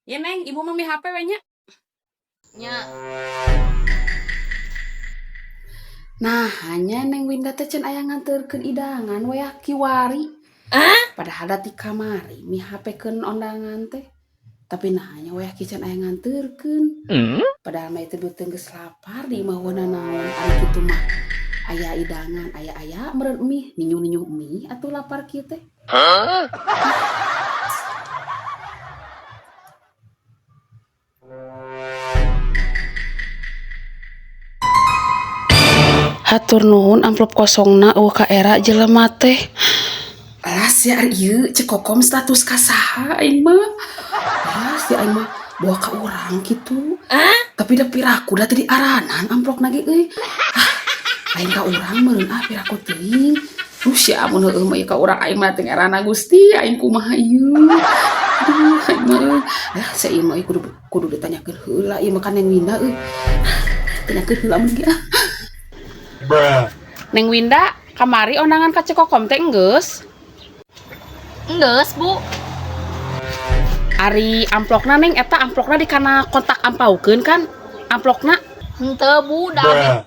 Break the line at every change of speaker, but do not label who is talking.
Ya Neng, ibu mami HP we nya.
Nya.
Nah, hanya Neng Winda teh can aya nganterkeun idangan we kiwari. Padahal da ti kamari mi HP-keun ondangan teh. Tapi nah hanya we can aya nganterkeun. Padahal mah teh beuteung geus lapar di imah wana naon ari kitu mah. Aya idangan, aya meureun mie, ninyu-ninyu mie atuh lapar kieu teh. Hatur nuhun amplop kosongna eueuh ka era jelema teh. Alas ya ari ieu cek kokom status ka saha aing mah. Alas ya aing mah bawa ka urang kitu. Tapi da piraku da teu diaranan amplopna ge euy. Lain ka urang meureun piraku teuing. Sia mun heueuh mah ieu ka urang aing mah teu ngaranna Gusti, aing kumaha ieu. Aduh aing mah saya ieu mah kudu ditanyakeun heula ieu mah kan Neng Winda euy. Tanyakeun heula mun ge. Neng Winda, kamari ondangan ka Cekokom teh enggeus?
Enggeus, Bu.
Ari amplokna Neng eta amplokna di kana kontak ampaukeun kan? Amplokna
Henteu, Bu, da